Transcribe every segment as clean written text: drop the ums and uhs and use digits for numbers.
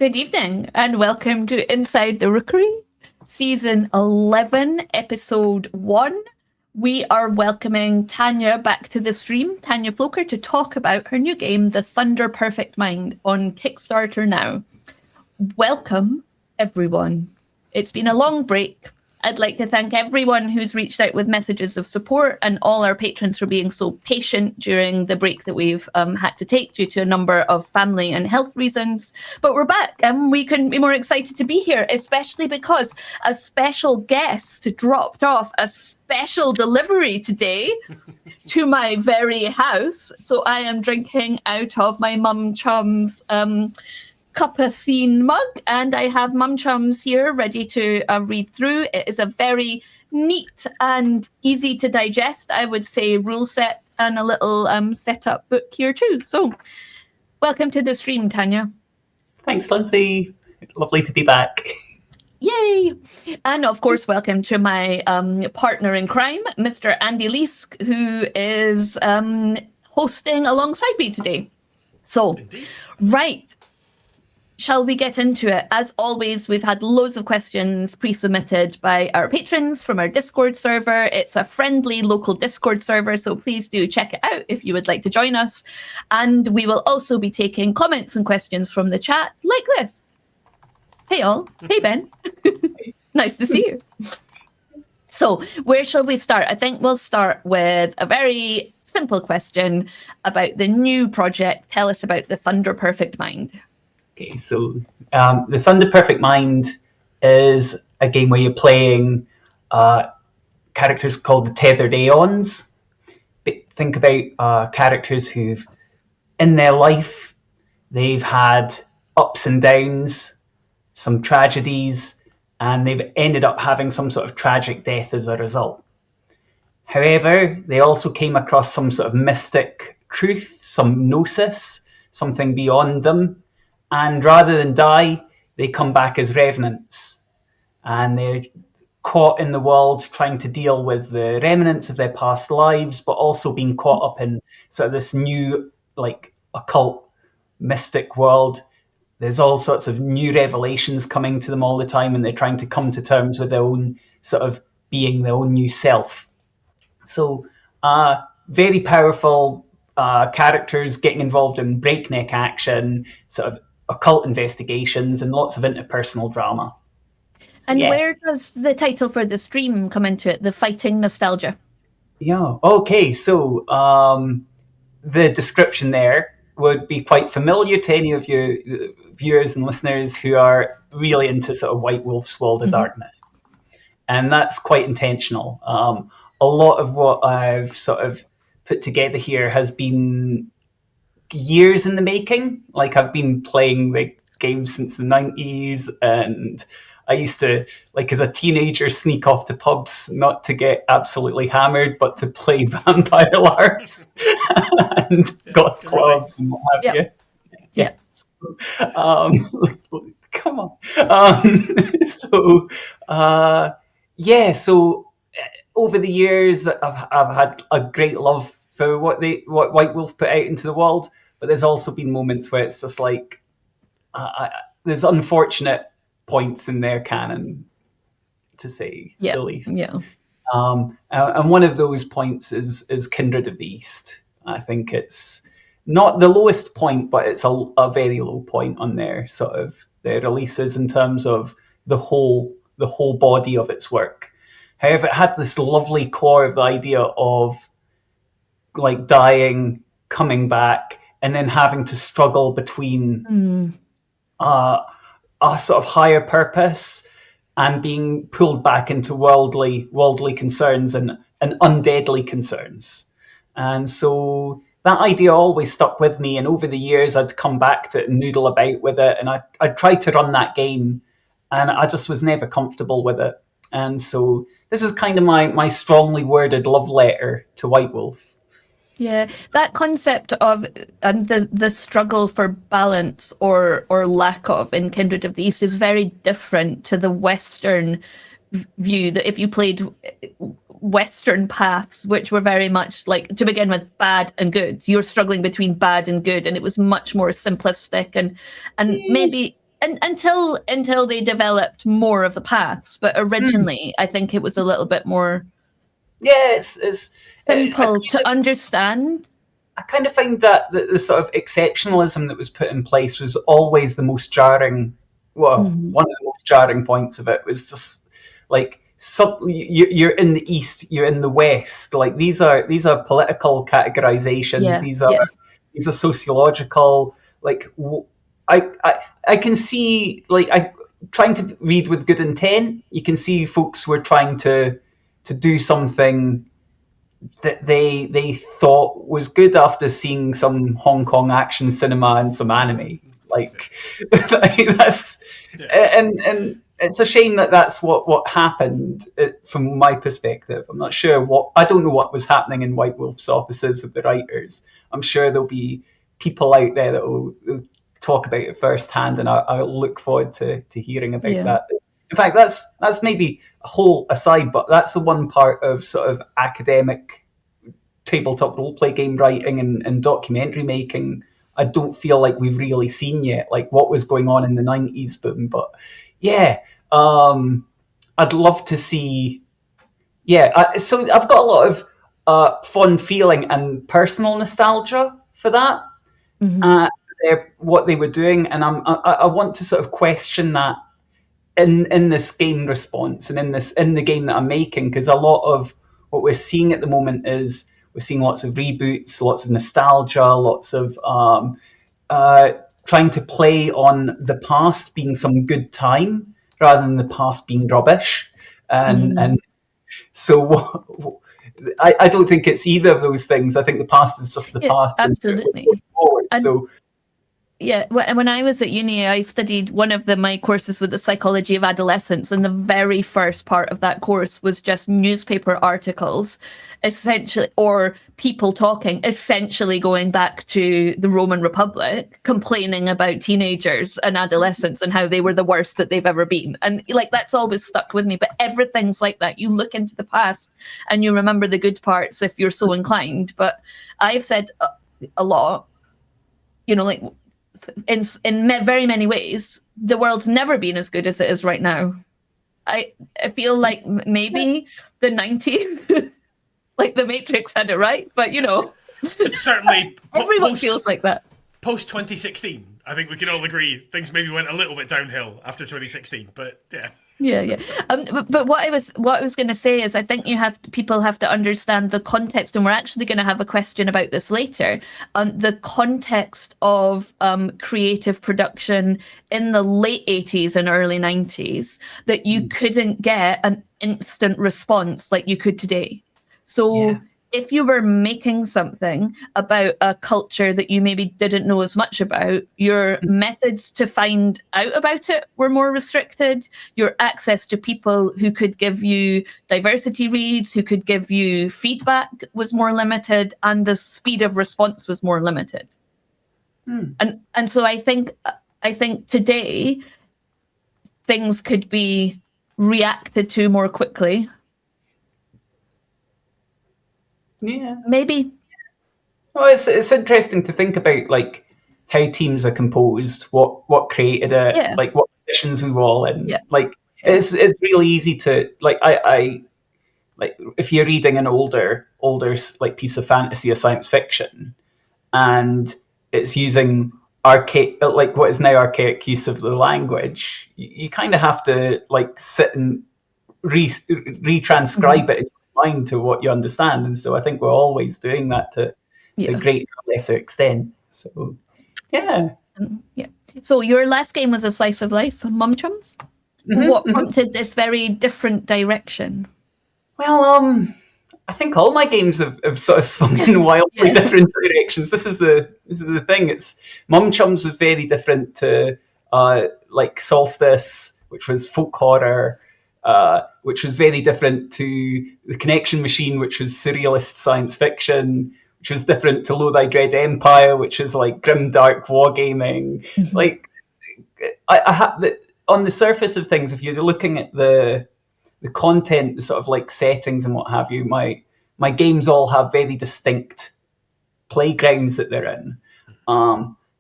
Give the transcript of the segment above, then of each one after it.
Good evening and welcome to Inside the Rookery, Season 11, Episode 1. We are welcoming Tanya back to the stream, Tanya Floaker, to talk about her new game, The Thunder Perfect Mind, on Kickstarter now. Welcome, everyone. It's been a long break. I'd like to thank everyone who's reached out with messages of support and all our patrons for being so patient during the break that we've had to take due to a number of family and health reasons. But we're back and we couldn't be more excited to be here, especially because a special guest dropped off a special delivery today to my very house. So I am drinking out of my Mum Chum's Cup-a-Scene mug, and I have Mum Chums here ready to read through. It is a very neat and easy to digest, I would say, rule set and a little setup book here too. So welcome to the stream, Tanya. Thanks, Lindsay. Lovely to be back. Yay! And of course, welcome to my partner in crime, Mr. Andy Leask, who is hosting alongside me today. So, Indeed. Right. Shall we get into it? As always, we've had loads of questions pre-submitted by our patrons from our Discord server. It's a friendly local Discord server, so please do check it out if you would like to join us. And we will also be taking comments and questions from the chat like this. Hey all. Hey Ben. Nice to see you. So where shall we start? I think we'll start with a very simple question about the new project. Tell us about the Thunder Perfect Mind. Okay, so the Thunder Perfect Mind is a game where you're playing characters called the Tethered Aeons. Think about characters who've, in their life, they've had ups and downs, some tragedies, and they've ended up having some sort of tragic death as a result. However, they also came across some sort of mystic truth, some gnosis, something beyond them. And rather than die, they come back as revenants. And they're caught in the world trying to deal with the remnants of their past lives, but also being caught up in sort of this new, like, occult, mystic world. There's all sorts of new revelations coming to them all the time, and they're trying to come to terms with their own sort of being their own new self. So, very powerful characters getting involved in breakneck action, sort of occult investigations, and lots of interpersonal drama. And where does the title for the stream come into it? The Fighting Nostalgia. Yeah. Okay. So the description there would be quite familiar to any of you viewers and listeners who are really into sort of White Wolf's World of Darkness, and that's quite intentional. A lot of what I've sort of put together here has been years in the making. Like, I've been playing the game since the 90s, and I used to, like, as a teenager, sneak off to pubs not to get absolutely hammered, but to play Vampire LARPs and goth clubs and what have you. Yeah. Come on. So over the years, I've had a great love for what White Wolf put out into the world, but there's also been moments where it's just like there's unfortunate points in their canon, to say the least. Yeah. And one of those points is Kindred of the East. I think it's not the lowest point, but it's a very low point on their sort of their releases in terms of the whole body of its work. However, it had this lovely core of the idea of, like, dying, coming back, and then having to struggle between a sort of higher purpose and being pulled back into worldly concerns and undeadly concerns. And so that idea always stuck with me, and over the years I'd come back to it and noodle about with it, and I'd try to run that game, and I just was never comfortable with it. And so this is kind of my strongly worded love letter to White Wolf. Yeah, that concept of the struggle for balance or lack of in Kindred of the East is very different to the Western view, that if you played Western paths, which were very much like, to begin with, bad and good, you're struggling between bad and good, and it was much more simplistic and maybe until they developed more of the paths, but originally I think it was a little bit more it's simple to understand. I kind of find that the sort of exceptionalism that was put in place was always the most jarring. Well, one of the most jarring points of it was just like you're in the East, you're in the West. Like these are political categorizations. Yeah, These are sociological. Like I can see, like, I trying to read with good intent. You can see folks were trying to do something that they thought was good after seeing some Hong Kong action cinema and some anime. Like, that's and it's a shame that that's what happened from my perspective. I'm not sure I don't know what was happening in White Wolf's offices with the writers. I'm sure there'll be people out there that will talk about it firsthand, and I'll look forward to hearing about that. In fact, that's maybe a whole aside, but that's the one part of sort of academic tabletop roleplay game writing and documentary making I don't feel like we've really seen yet, like what was going on in the 90s boom. But yeah, I'd love to see. Yeah, so I've got a lot of fun feeling and personal nostalgia for that. What they were doing, and I want to sort of question that in this game response and in the game that I'm making, because a lot of what we're seeing at the moment is we're seeing lots of reboots, lots of nostalgia, lots of trying to play on the past being some good time rather than the past being rubbish, and so I don't think it's either of those things. I think the past is just the past. Absolutely. So. Yeah, when I was at uni, I studied one of my courses with the psychology of adolescence, and the very first part of that course was just newspaper articles, essentially, or people talking, essentially going back to the Roman Republic, complaining about teenagers and adolescents and how they were the worst that they've ever been. And like that's always stuck with me. But everything's like that. You look into the past and you remember the good parts if you're so inclined. But I've said a lot, like, in very many ways, the world's never been as good as it is right now. I feel like maybe the 90s, like the Matrix had it right, but certainly everyone feels like that. Post 2016, I think we can all agree things maybe went a little bit downhill after 2016, but yeah. Yeah. But what I was going to say is, I think people have to understand the context, and we're actually going to have a question about this later. The context of creative production in the late 80s and early 90s, that you couldn't get an instant response like you could today. So if you were making something about a culture that you maybe didn't know as much about, your methods to find out about it were more restricted. Your access to people who could give you diversity reads, who could give you feedback was more limited, and the speed of response was more limited. And so I think today things could be reacted to more quickly. Yeah, maybe. Well, it's interesting to think about, like, how teams are composed, what created it, like what conditions we were all in. Like it's really easy to I like if you're reading an older like piece of fantasy or science fiction, and it's using archaic, like what is now archaic use of the language, you kind of have to like sit and retranscribe it in your mind to what you understand. And so I think we're always doing that to a greater or lesser extent. So yeah. So your last game was a slice of life, Mum Chums. What prompted this very different direction? Well, I think all my games have sort of swung in wildly different directions. This is the thing. It's Mum Chums is very different to like Solstice, which was folk horror, which was very different to The Connection Machine, which was surrealist science fiction, which was different to Lo Thy Dread Empire, which is like grim dark wargaming. Like I have on the surface of things, if you're looking at the content, the sort of like settings and what have you, my games all have very distinct playgrounds that they're in.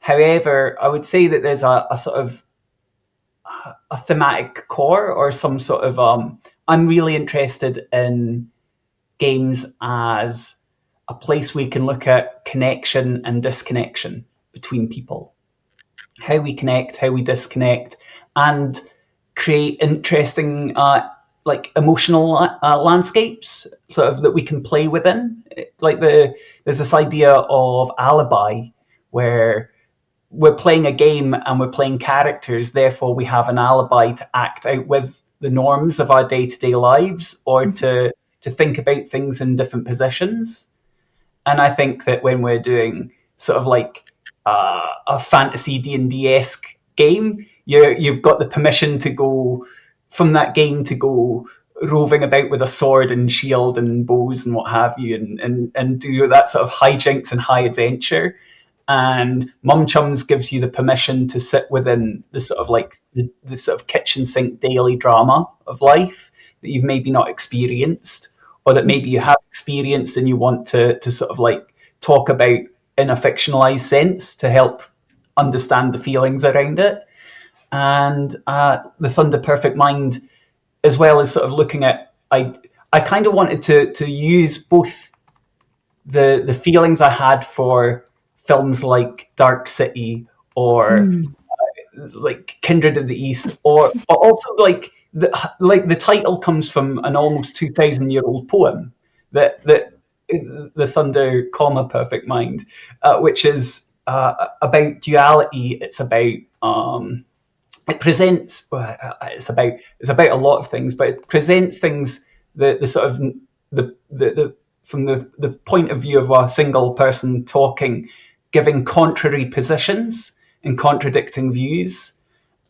However, I would say that there's a sort of a thematic core or some sort of I'm really interested in games as a place we can look at connection and disconnection between people, how we connect, how we disconnect, and create interesting like emotional landscapes sort of that we can play within. Like there's this idea of alibi where we're playing a game and we're playing characters, therefore we have an alibi to act out with the norms of our day-to-day lives, or to think about things in different positions. And I think that when we're doing sort of like a fantasy D&D-esque game, you've got the permission to go from that game to go roving about with a sword and shield and bows and what have you, and do that sort of hijinks and high adventure. And Mum Chums gives you the permission to sit within the sort of like the sort of kitchen sink daily drama of life that you've maybe not experienced, or that maybe you have experienced and you want to sort of like talk about in a fictionalized sense to help understand the feelings around it. And the Thunder Perfect Mind, as well as sort of looking at, I kind of wanted to use both the feelings I had for films like Dark City or like Kindred of the East, or also like the title comes from an almost 2,000-year-old poem that the Thunder, Perfect Mind, which is about duality. It's about it presents. It's about a lot of things, but it presents things the sort of the from the point of view of a single person talking, giving contrary positions and contradicting views.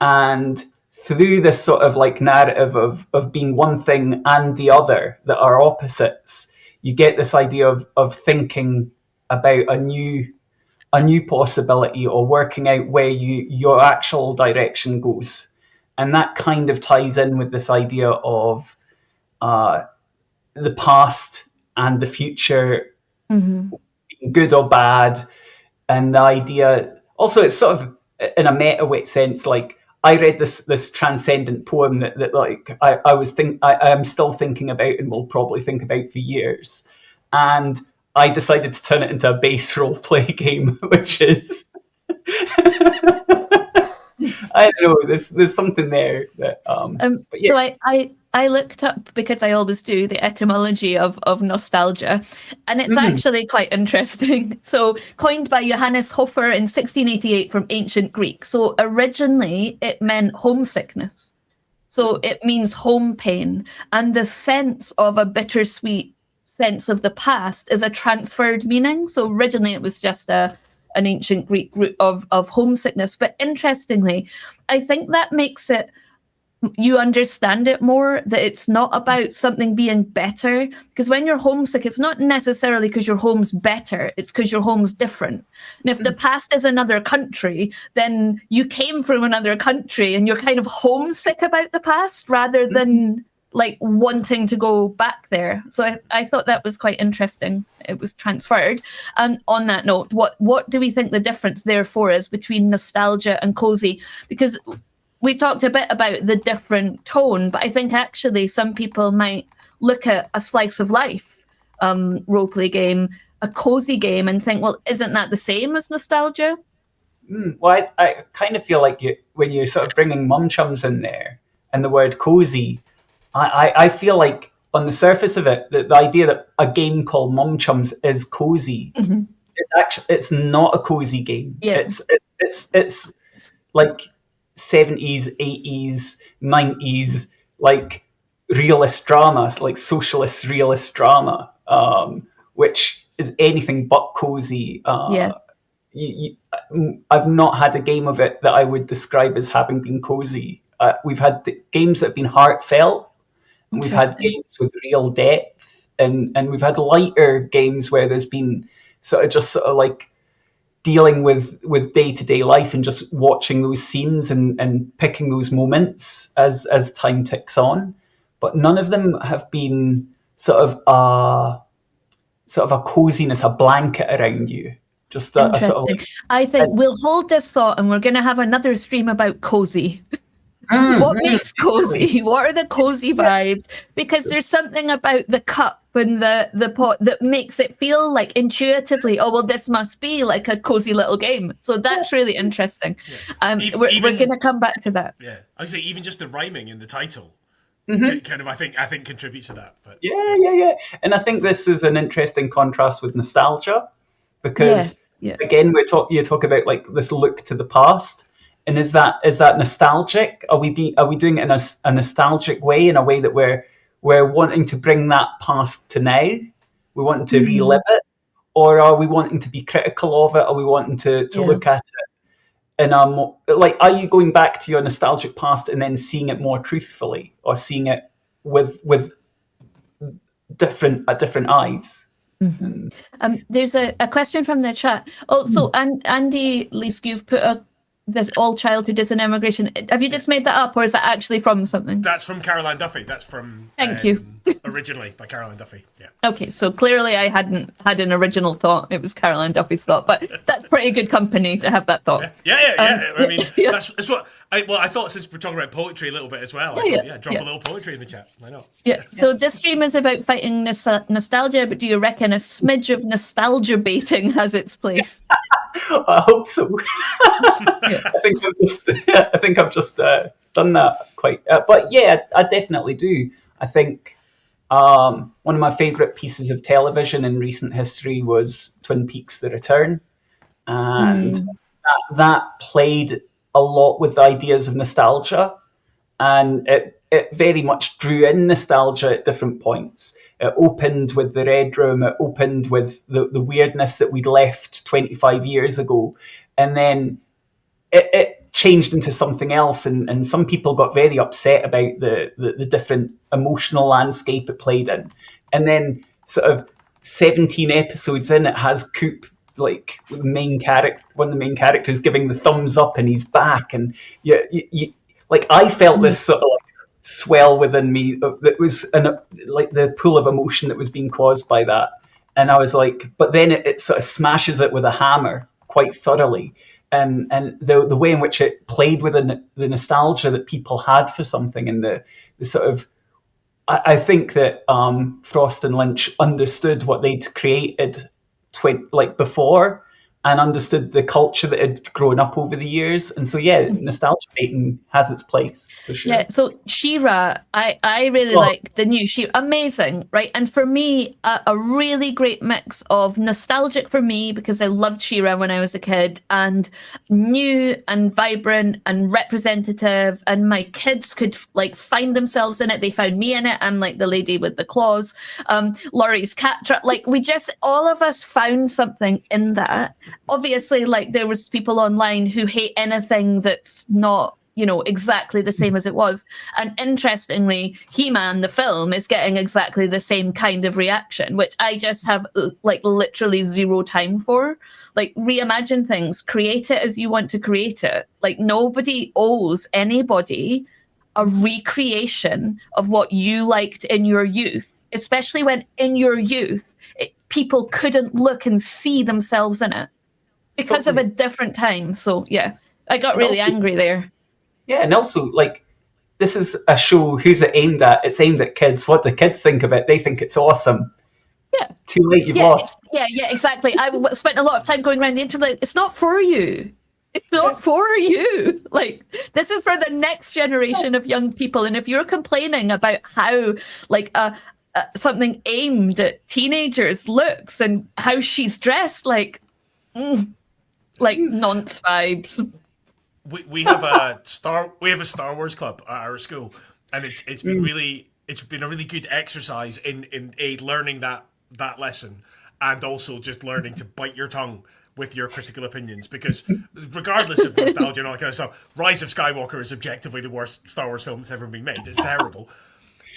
And through this sort of like narrative of being one thing and the other that are opposites, you get this idea of thinking about a new possibility, or working out where your actual direction goes. And that kind of ties in with this idea of the past and the future, being good or bad. And the idea also, it's sort of in a meta sense, like I read this transcendent poem that like I am still thinking about and will probably think about for years. And I decided to turn it into a base role play game, which is I don't know. There's something there that. But yeah. So I looked up, because I always do, the etymology of nostalgia, and it's actually quite interesting. So coined by Johannes Hofer in 1688 from ancient Greek. So originally it meant homesickness. So it means home pain, and the sense of a bittersweet sense of the past is a transferred meaning. So originally it was just an ancient Greek root of homesickness. But interestingly, I think that makes it, you understand it more, that it's not about something being better. Because when you're homesick, it's not necessarily because your home's better, it's because your home's different. And if the past is another country, then you came from another country and you're kind of homesick about the past rather than like wanting to go back there. So I thought that was quite interesting. It was transferred. On that note, what do we think the difference therefore is between nostalgia and cozy? Because we talked a bit about the different tone, but I think actually some people might look at a slice of life roleplay game, a cozy game, and think, well, isn't that the same as nostalgia? Well, I kind of feel like when you're sort of bringing Mum Chums in there and the word cozy, I feel like on the surface of it, the idea that a game called Mum Chums is cozy, it's not a cozy game. Yeah. It's like 70s, 80s, 90s, like realist drama, like socialist realist drama, which is anything but cozy. I've not had a game of it that I would describe as having been cozy. We've had games that have been heartfelt, and we've had games with real depth, and we've had lighter games where there's been sort of like dealing with day-to-day life and just watching those scenes and picking those moments as time ticks on. But none of them have been sort of a coziness, a blanket around you. Just a sort of like, I think we'll hold this thought, and we're going to have another stream about cozy. What makes cozy? What are the cozy vibes? Because there's something about the cup and the pot that makes it feel like intuitively, oh well, this must be like a cozy little game. So that's really interesting. We're going to come back to that. Yeah, I would say even just the rhyming in the title, kind of, I think contributes to that. But yeah. And I think this is an interesting contrast with nostalgia, because again, you talk about like this look to the past. And is that nostalgic? Are we doing it in a nostalgic way, in a way that we're wanting to bring that past to now? We want to relive it, or are we wanting to be critical of it? Are we wanting to look at it? And like, are you going back to your nostalgic past and then seeing it more truthfully, or seeing it with different eyes? There's a question from the chat. Also, Andy Leask, you've put this all childhood is an immigration. Have you just made that up, or is that actually from something? That's from Caroline Duffy. That's from Thank you. Originally by Caroline Duffy. Yeah. Okay, so clearly I hadn't had an original thought. It was Caroline Duffy's thought, but that's pretty good company to have that thought. Yeah. I mean, that's what I thought, since we're talking about poetry a little bit as well. Drop a little poetry in the chat. Why not? Yeah. So this stream is about fighting nostalgia, but do you reckon a smidge of nostalgia baiting has its place? I hope so. I think I've just done that quite. But yeah, I definitely do. I think one of my favourite pieces of television in recent history was Twin Peaks: The Return, and that played a lot with ideas of nostalgia, and it very much drew in nostalgia at different points. It opened with the Red Room. It opened with the weirdness that we'd left 25 years ago. And then it changed into something else. And some people got very upset about the different emotional landscape it played in. And then sort of 17 episodes in, it has Coop, like one of the main characters, giving the thumbs up and he's back. And you like, I felt this sort of swell within me that was like the pool of emotion that was being caused by that, and I was like, but then it sort of smashes it with a hammer quite thoroughly, and the way in which it played with the nostalgia that people had for something, and the sort of, I think that Frost and Lynch understood what they'd created before, and understood the culture that had grown up over the years. And so, yeah, nostalgia baiting has its place, for sure. Yeah, so She-Ra, I really like the new She-Ra. Amazing, right? And for me, a really great mix of nostalgic for me, because I loved She-Ra when I was a kid, and new and vibrant and representative, and my kids could like find themselves in it. They found me in it. I'm like the lady with the claws. Laurie's cat trap. Like, we just, all of us found something in that. Obviously, like, there was people online who hate anything that's not, exactly the same as it was. And interestingly, He-Man, the film, is getting exactly the same kind of reaction, which I just have like literally zero time for. Like, reimagine things, create it as you want to create it. Like, nobody owes anybody a recreation of what you liked in your youth, especially when in your youth, people couldn't look and see themselves in it because of a different time. So yeah, I got really angry there. Yeah, and also, like, this is a show, who's it aimed at? It's aimed at kids. What the kids think of it, they think it's awesome. Yeah. Too late, you've lost. Yeah, exactly. I spent a lot of time going around the internet, like, it's not for you. It's not for you. Like, this is for the next generation of young people. And if you're complaining about how, like, something aimed at teenagers looks and how she's dressed, like nonce vibes. We have a Star Wars club at our school, and it's been a really good exercise in learning that lesson, and also just learning to bite your tongue with your critical opinions, because regardless of nostalgia and all that kind of stuff, Rise of Skywalker is objectively the worst Star Wars film that's ever been made. It's terrible,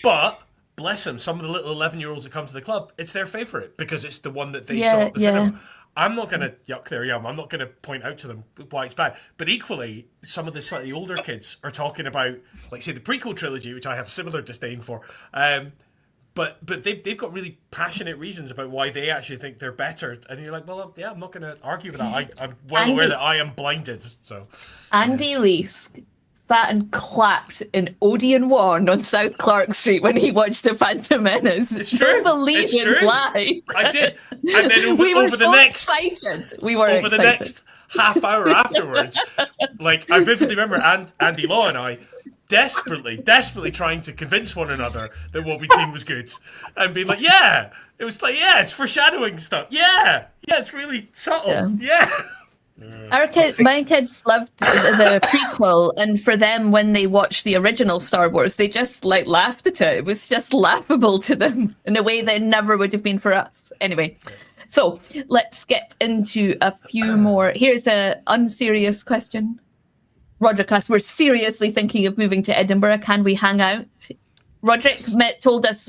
but bless them, some of the little 11-year-olds that come to the club, it's their favourite because it's the one that they saw at the cinema. I'm not going to yuck their yum. I'm not going to point out to them why it's bad. But equally, some of the slightly older kids are talking about, like, say, the prequel trilogy, which I have similar disdain for. But they've got really passionate reasons about why they actually think they're better. And you're like, well, yeah, I'm not going to argue with that. I'm well aware that I am blinded. So Andy Leask, sat and clapped in Odeon 1 on South Clark Street when he watched The Phantom Menace. It's true. Don't believe It's it's true. live. I did. And then we were over the so next excited. We were over excited. the next half hour afterwards, like I vividly remember Andy Law and I desperately trying to convince one another that what we'd seen was good, and being like, yeah, it was like, yeah, it's foreshadowing stuff. Yeah, it's really subtle. Yeah. My kids loved the prequel, and for them, when they watched the original Star Wars, they just like laughed at it. It was just laughable to them in a way that it never would have been for us. Anyway, so let's get into a few more. Here's an unserious question. Roderick asks, we're seriously thinking of moving to Edinburgh. Can we hang out? Roderick told us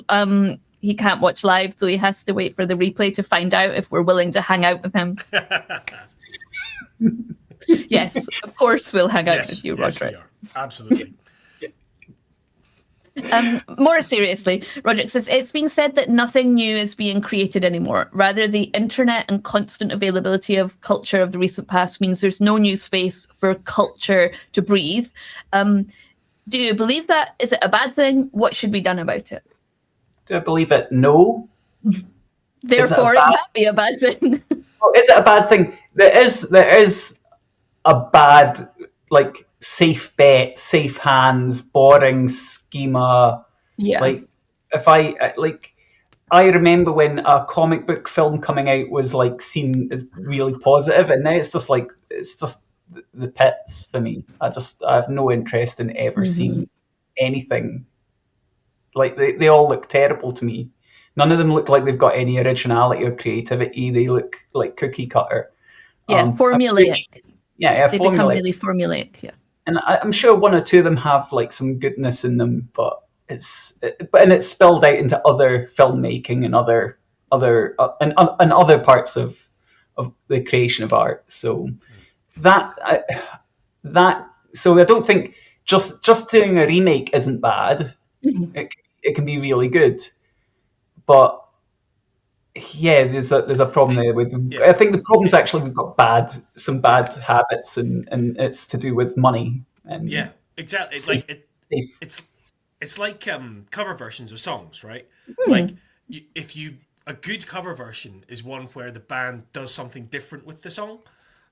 he can't watch live, so he has to wait for the replay to find out if we're willing to hang out with him. Yes, of course we'll hang out with you, Roderick. Yes, we are. Absolutely. More seriously, Roderick says, it's been said that nothing new is being created anymore. Rather, the internet and constant availability of culture of the recent past means there's no new space for culture to breathe. Do you believe that? Is it a bad thing? What should be done about it? Do I believe it? No. Therefore, it can't be a bad thing. Well, is it a bad thing? There is a bad, like, safe bet, safe hands, boring schema. Yeah. Like, I remember when a comic book film coming out was like seen as really positive, and now it's just the pits for me. I have no interest in ever seeing anything. Like they all look terrible to me. None of them look like they've got any originality or creativity. They look like cookie cutter. Yeah, formulaic. They become really formulaic. Yeah. And I'm sure one or two of them have like some goodness in them, but it's spilled out into other filmmaking and other parts of the creation of art. So I don't think just doing a remake isn't bad. Mm-hmm. It can be really good, but yeah, there's a problem there with. Yeah. I think the problem is actually we've got some bad habits, and it's to do with money. And yeah, exactly. It's like cover versions of songs, right? Like a good cover version is one where the band does something different with the song.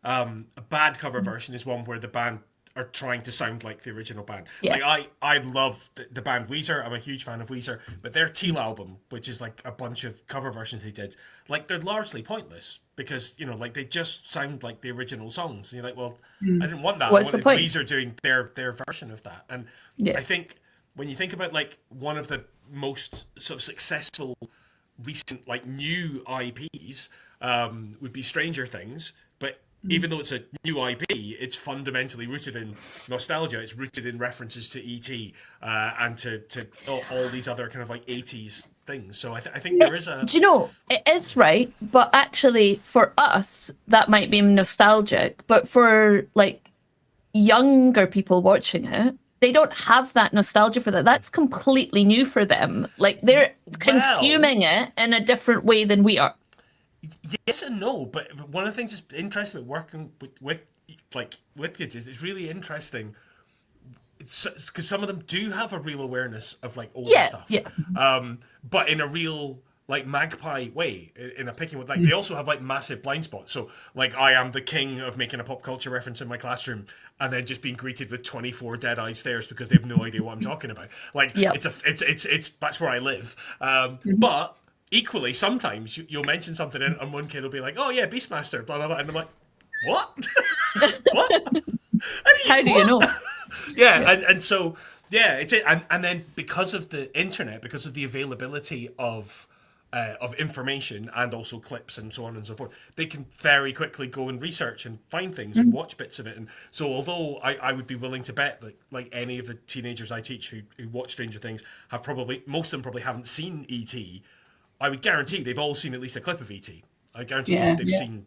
A bad cover version is one where the band are trying to sound like the original band. Yeah. Like I love the band Weezer. I'm a huge fan of Weezer, but their Teal album, which is like a bunch of cover versions they did, like they're largely pointless because like they just sound like the original songs. And you're like, well, I didn't want that. What's I wanted Weezer doing their version of that. And I think when you think about like one of the most sort of successful recent like new IPs would be Stranger Things, but even though it's a new IP, it's fundamentally rooted in nostalgia. It's rooted in references to E.T. And to all these other kind of like 80s things. So I think there is a... Do you know, it is right, but actually for us, that might be nostalgic. But for like younger people watching it, they don't have that nostalgia for that. That's completely new for them. Like they're consuming it in a different way than we are. Yes and no, but one of the things that's interesting about working with kids is it's really interesting because some of them do have a real awareness of like older stuff. Yeah. But in a real like magpie way, in a picking with like they also have like massive blind spots. So like I am the king of making a pop culture reference in my classroom and then just being greeted with 24 dead-eyed stares because they have no idea what I'm talking about. Like it's that's where I live. But equally, sometimes you'll mention something and one kid will be like, "Oh yeah, Beastmaster," blah blah blah, and I'm like, "What? What? How do you know?" And so it's it, and then because of the internet, because of the availability of information and also clips and so on and so forth, they can very quickly go and research and find things and watch bits of it. And so, although I would be willing to bet that like any of the teenagers I teach who watch Stranger Things have most of them probably haven't seen E.T. I would guarantee they've all seen at least a clip of E.T. I guarantee they've seen,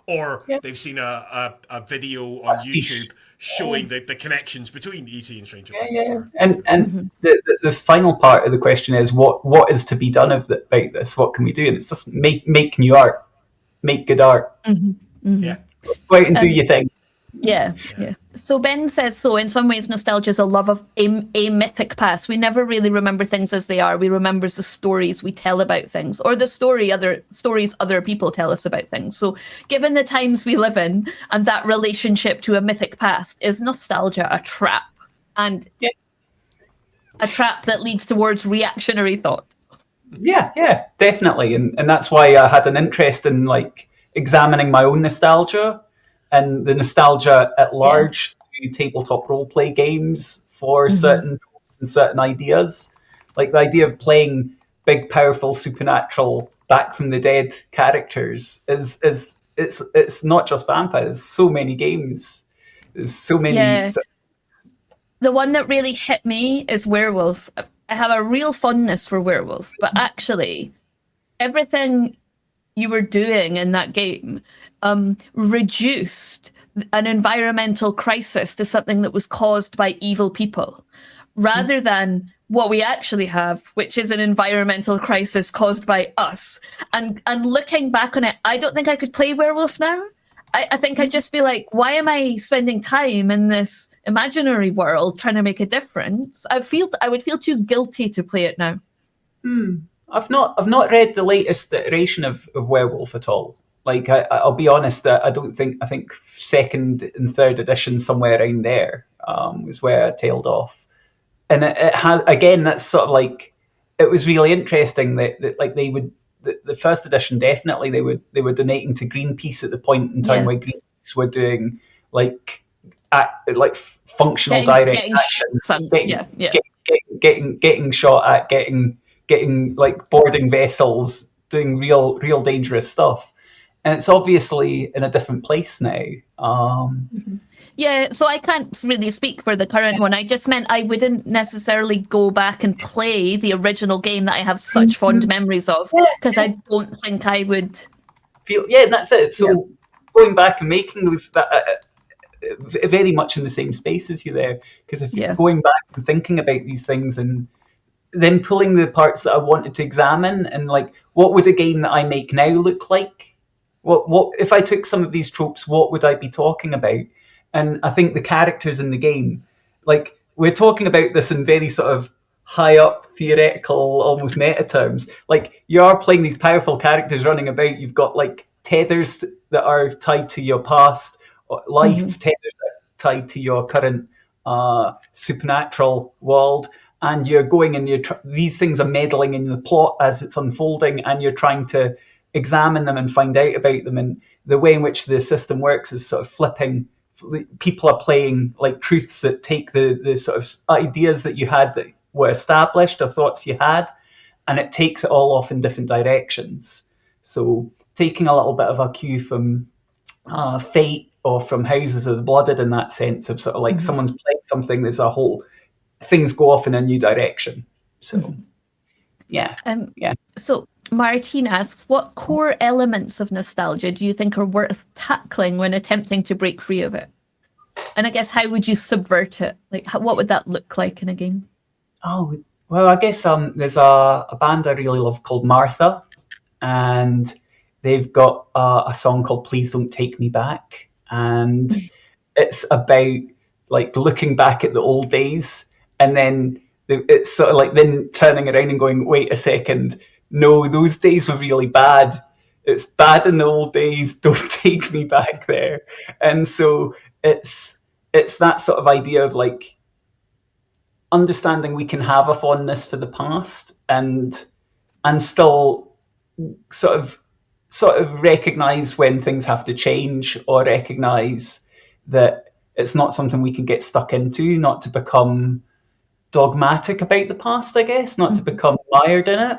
or they've seen a video on YouTube showing the connections between E.T. and Stranger Things. And the final part of the question is what is to be done about this? What can we do? And it's just make new art, make good art. Yeah, go out and do your thing. Yeah. So Ben says, so in some ways, nostalgia is a love of a mythic past. We never really remember things as they are. We remember the stories we tell about things, or the stories other people tell us about things. So given the times we live in and that relationship to a mythic past, is nostalgia a trap? And a trap that leads towards reactionary thought? Yeah, definitely. And that's why I had an interest in like examining my own nostalgia and the nostalgia at large through tabletop roleplay games for certain tropes and certain ideas. Like the idea of playing big, powerful, supernatural, back from the dead characters is it's not just vampires. There's so many games. There's so many. Yeah. The one that really hit me is Werewolf. I have a real fondness for Werewolf, but actually, everything you were doing in that game reduced an environmental crisis to something that was caused by evil people, rather than what we actually have, which is an environmental crisis caused by us. And looking back on it, I don't think I could play Werewolf now. I think I'd just be like, why am I spending time in this imaginary world trying to make a difference? I would feel too guilty to play it now. I've not read the latest iteration of Werewolf at all. Like I'll be honest, I think second and third edition somewhere around there was where I tailed off, and it had again that's sort of like it was really interesting that like they would. The first edition definitely they were donating to Greenpeace at the point in time where Greenpeace were doing like functional direct action, getting shot at, getting like boarding vessels, doing real dangerous stuff, and it's obviously in a different place now. Yeah, so I can't really speak for the current one. I just meant I wouldn't necessarily go back and play the original game that I have such fond memories of, because I don't think I would feel. Yeah, and that's it. So going back and making those very much in the same space as you there, because if you're going back and thinking about these things and then pulling the parts that I wanted to examine and like, what would a game that I make now look like? What if I took some of these tropes? What would I be talking about? And I think the characters in the game, like we're talking about this in very sort of high up theoretical, almost meta terms. Like you are playing these powerful characters running about. You've got like tethers that are tied to your past, life tethers that are tied to your current supernatural world. And you're going and these things are meddling in the plot as it's unfolding, and you're trying to examine them and find out about them. And the way in which the system works is sort of flipping. People are playing like truths that take the sort of ideas that you had that were established or thoughts you had, and it takes it all off in different directions. So taking a little bit of a cue from Fate or from Houses of the Blooded in that sense of sort of like someone's playing something, there's a whole things go off in a new direction. So yeah. So Martine asks, what core elements of nostalgia do you think are worth tackling when attempting to break free of it? And I guess, how would you subvert it? Like, what would that look like in a game? Oh, well, I guess there's a band I really love called Martha, and they've got a song called Please Don't Take Me Back. And it's about like looking back at the old days, and then it's sort of like then turning around and going, wait a second, no, those days were really bad. It's bad in the old days. Don't take me back there. And so it's that sort of idea of like understanding we can have a fondness for the past and still sort of recognize when things have to change, or recognize that it's not something we can get stuck into, not to become dogmatic about the past, I guess, not to become mired in it.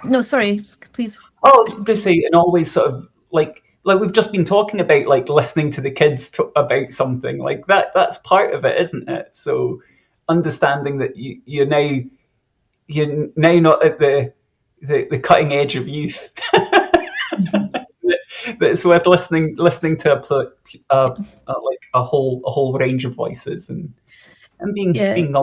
No, sorry, please. Oh, I was going to say, and always sort of like we've just been talking about, like listening to the kids about something like that. That's part of it, isn't it? So understanding that you're now not at the cutting edge of youth. That it's worth listening to a whole range of voices and being.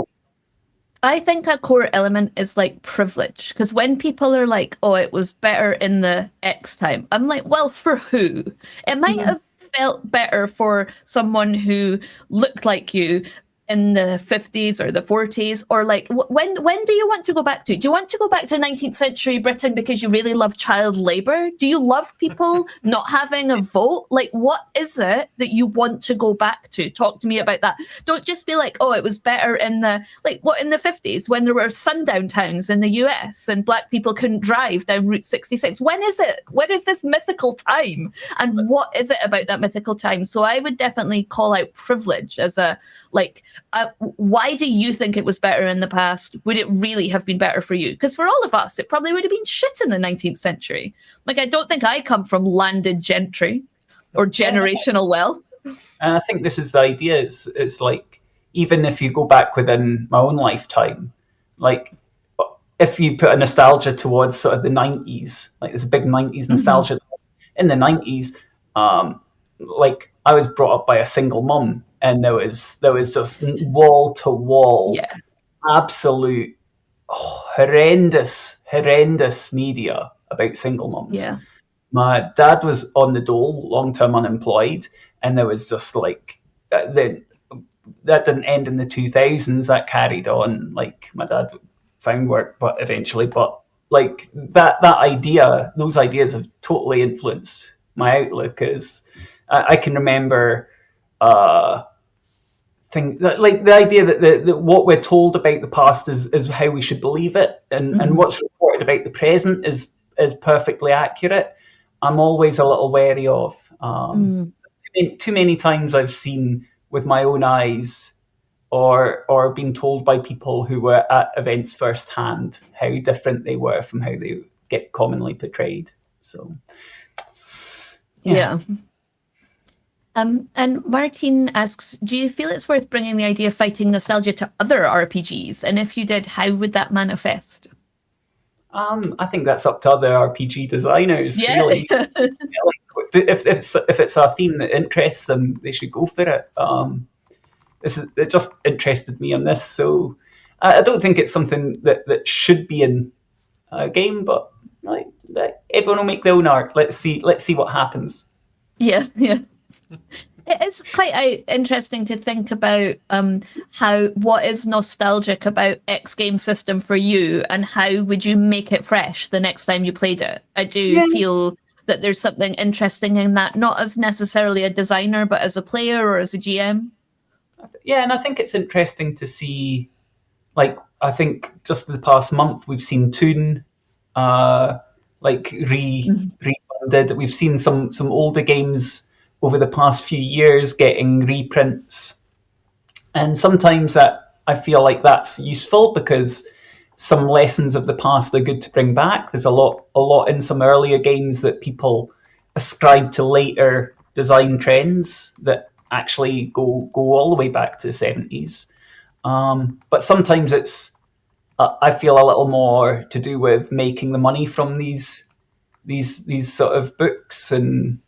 I think a core element is like privilege, because when people are like, oh, it was better in the X time, I'm like, well, for who? It might have felt better for someone who looked like you in the 50s or the 40s, or like when do you want to go back to? Do you want to go back to 19th century Britain because you really love child labor? Do you love people not having a vote? Like, what is it that you want to go back to? Talk to me about that. Don't just be like, oh, it was better in the, like, what, in the 50s when there were sundown towns in the US and black people couldn't drive down Route 66. When is it? When is this mythical time? And what is it about that mythical time? So I would definitely call out privilege as a, like, why do you think it was better in the past? Would it really have been better for you? Because for all of us, it probably would have been shit in the 19th century. Like, I don't think I come from landed gentry or generational wealth. And I think this is the idea. It's like, even if you go back within my own lifetime, like, if you put a nostalgia towards sort of the 90s, like there's a big 90s nostalgia. In the 90s, like, I was brought up by a single mum, and there was just wall to wall, absolute horrendous media about single mums. Yeah. My dad was on the dole, long-term unemployed, and there was just like that didn't end in the 2000s. That carried on. Like, my dad found work, but eventually, like that idea, those ideas have totally influenced my outlook. As I can remember, like the idea that what we're told about the past is how we should believe it, and what's reported about the present is perfectly accurate. I'm always a little wary of. Too many times I've seen with my own eyes, or been told by people who were at events firsthand, how different they were from how they get commonly portrayed. So, yeah. And Martin asks, do you feel it's worth bringing the idea of fighting nostalgia to other RPGs? And if you did, how would that manifest? I think that's up to other RPG designers. Yeah. Really. If it's a theme that interests them, they should go for it. It just interested me on this, so I don't think it's something that should be in a game, but like, everyone will make their own art. Let's see what happens. Yeah. It is quite interesting to think about what is nostalgic about X game system for you, and how would you make it fresh the next time you played it. I do feel that there's something interesting in that, not as necessarily a designer, but as a player or as a GM. Yeah, and I think it's interesting to see, like, I think just the past month we've seen Toon like refunded. We've seen some older games over the past few years getting reprints, and sometimes that I feel like that's useful because some lessons of the past are good to bring back. There's a lot in some earlier games that people ascribe to later design trends that actually go all the way back to the 70s. But sometimes it's I feel a little more to do with making the money from these sort of books. And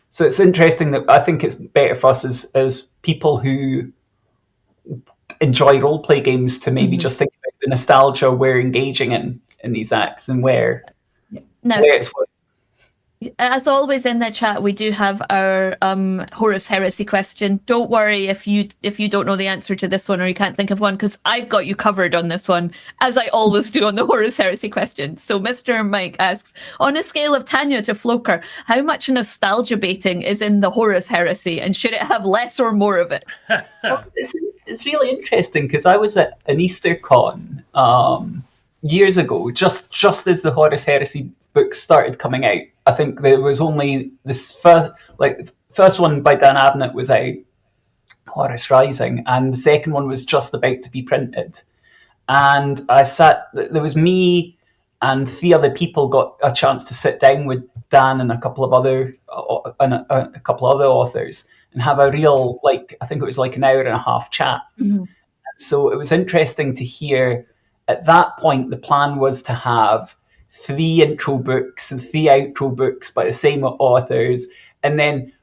so it's interesting that I think it's better for us as people who enjoy role-play games to maybe just think about the nostalgia we're engaging in these acts, and where it's worth. As always in the chat, we do have our Horus Heresy question. Don't worry if you don't know the answer to this one, or you can't think of one, because I've got you covered on this one, as I always do on the Horus Heresy question. So Mr. Mike asks, on a scale of Tanya to Floaker, how much nostalgia baiting is in the Horus Heresy, and should it have less or more of it? Well, it's really interesting, because I was at an Easter con years ago, just as the Horus Heresy books started coming out. I think there was only this first one by Dan Abnett was out, Horus Rising, and the second one was just about to be printed. And there was me and 3 other people got a chance to sit down with Dan and a couple of other authors and have a real, I think it was like an hour and a half chat. Mm-hmm. So it was interesting to hear. At that point, the plan was to have 3 intro books and 3 outro books by the same authors, and then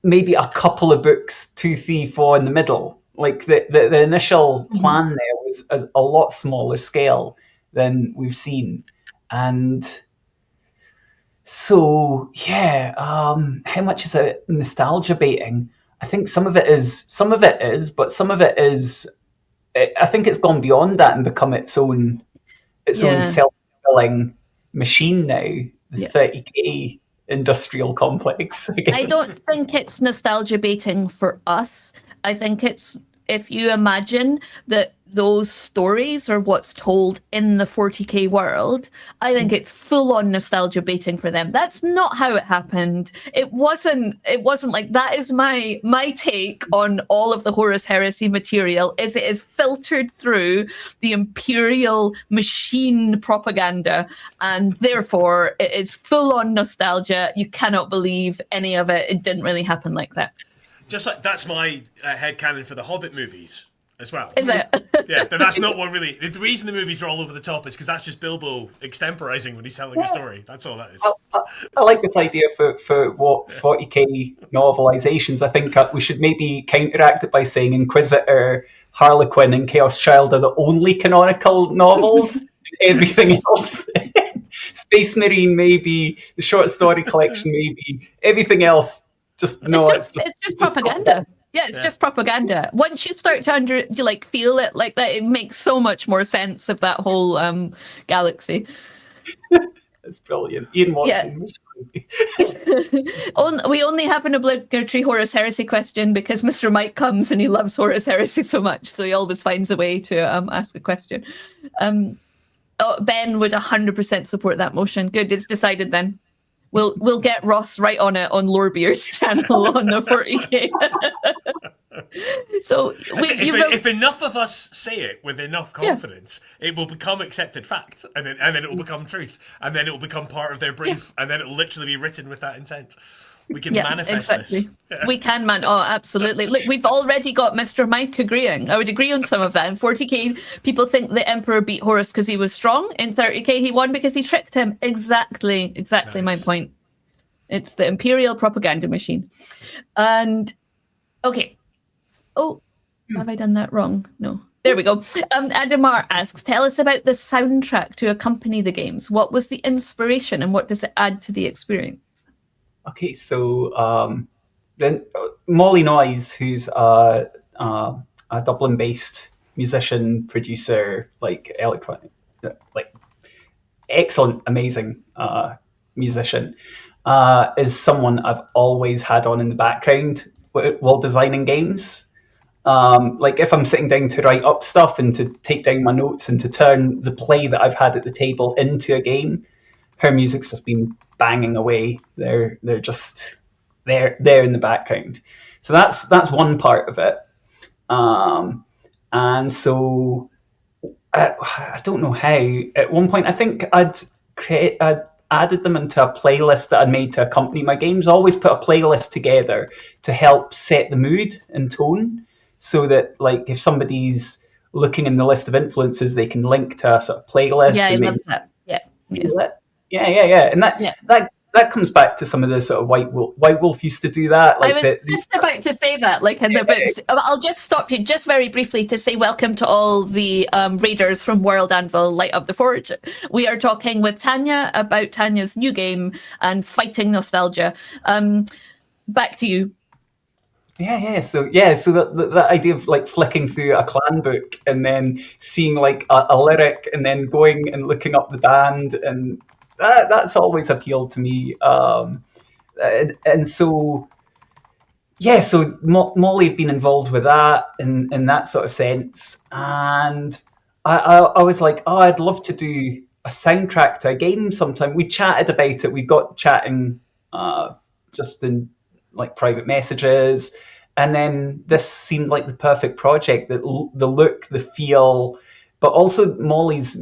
maybe a couple of books, 2, 3, 4 in the middle. Like the initial plan there was a lot smaller scale than we've seen. And So yeah, how much is it nostalgia baiting? I think some of it is, but some of it is. I think it's gone beyond that and become its own Yeah. self-fulfilling machine now. The Yeah. 30K industrial complex, I guess. I don't think it's nostalgia baiting for us. I think it's, if you imagine that those stories are what's told in the 40K world, I think it's full on nostalgia baiting for them. That's not how it happened. It wasn't like that. Is my take on all of the Horus Heresy material, is it is filtered through the Imperial machine propaganda, and therefore it is full on nostalgia. You cannot believe any of it. It didn't really happen like that. Just like that's my headcanon for the Hobbit movies as well. Is it? Yeah, but that's not what really. The reason the movies are all over the top is because that's just Bilbo extemporizing when he's telling a story. That's all that is. I like this idea for what 40K novelizations. I think we should maybe counteract it by saying Inquisitor, Harlequin, and Chaos Child are the only canonical novels. Everything else, Space Marine maybe, the short story collection maybe, everything else. Just no, it's just propaganda. Yeah, it's just propaganda. Once you start to feel it like that, it makes so much more sense of that whole galaxy. It's brilliant. Ian Watson. Yeah. We only have an obligatory Horus Heresy question because Mr. Mike comes and he loves Horus Heresy so much, so he always finds a way to ask a question. Ben would 100% support that motion. Good, it's decided then. We'll get Ross right on it on Lorebeard's channel on the 40K. So if enough of us say it with enough confidence, it will become accepted fact, and then it will become truth, and then it will become part of their brief, and then it will literally be written with that intent. We can manifest this. We can, man. Oh, absolutely. Look, we've already got Mr. Mike agreeing. I would agree on some of that. In 40K, people think the Emperor beat Horus because he was strong. In 30K, he won because he tricked him. Exactly nice. My point. It's the Imperial propaganda machine. And, okay. Oh, have I done that wrong? No. There we go. Adamar asks, tell us about the soundtrack to accompany the games. What was the inspiration and what does it add to the experience? Okay, so then Molly Noyes, who's a Dublin-based musician, producer, electronic, excellent, amazing musician, is someone I've always had on in the background while designing games. If I'm sitting down to write up stuff and to take down my notes and to turn the play that I've had at the table into a game, her music's just been banging away. They're just there in the background. So that's one part of it. And so I don't know how. At one point, I think I'd added them into a playlist that I'd made to accompany my games. I always put a playlist together to help set the mood and tone, so that if somebody's looking in the list of influences, they can link to a sort of playlist. Yeah, I love that. Yeah. And that comes back to some of the sort of White Wolf used to do that. I was just about to say that, in the books. I'll just stop you just very briefly to say welcome to all the raiders from World Anvil Light Up the Forge. We are talking with Tanya about Tanya's new game and fighting nostalgia. Back to you. So that idea of flicking through a clan book and then seeing a lyric and then going and looking up the band, and that's always appealed to me. So Molly had been involved with that in that sort of sense, and I was like, I'd love to do a soundtrack to a game sometime. We chatted about it. We got chatting just in private messages, and then this seemed like the perfect project. That the look, the feel, but also Molly's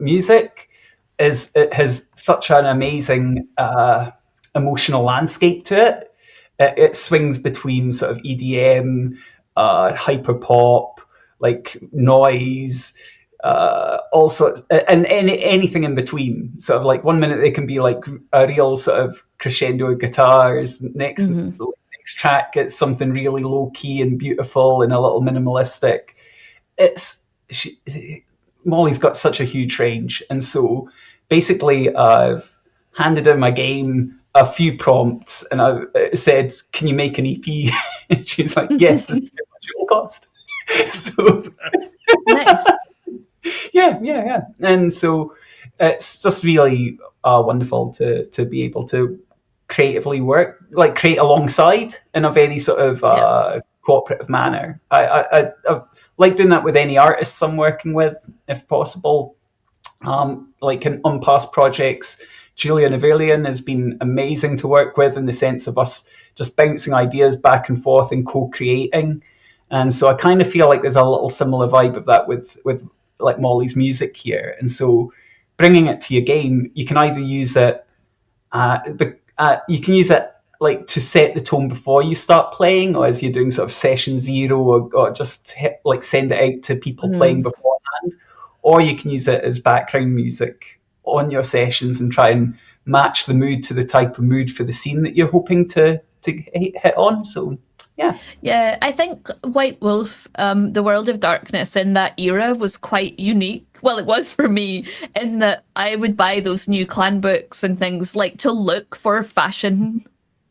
music it has such an amazing emotional landscape to it. It swings between sort of EDM, hyperpop, noise, all sorts, and anything in between. Sort of 1 minute they can be a real sort of crescendo guitars. Next track it's something really low key and beautiful and a little minimalistic. Molly's got such a huge range, and so basically I've handed in my game, a few prompts, and I said, "Can you make an EP?" And she's like, "Yes, this is how much it will cost." So Nice. yeah. And so it's just really wonderful to be able to creatively create alongside in a very sort of cooperative manner. I like doing that with any artists I'm working with, if possible. Like on past projects, Julian Avelian has been amazing to work with in the sense of us just bouncing ideas back and forth and co-creating. And so I kind of feel like there's a little similar vibe of that with like Molly's music here. And so bringing it to your game, you can either use it, you can use it like to set the tone before you start playing, or as you're doing sort of session zero, or just send it out to people playing beforehand, or you can use it as background music on your sessions and try and match the mood to the type of mood for the scene that you're hoping to hit on. So yeah, I think White Wolf, the World of Darkness in that era was quite unique. Well, it was for me, in that I would buy those new clan books and things like to look for fashion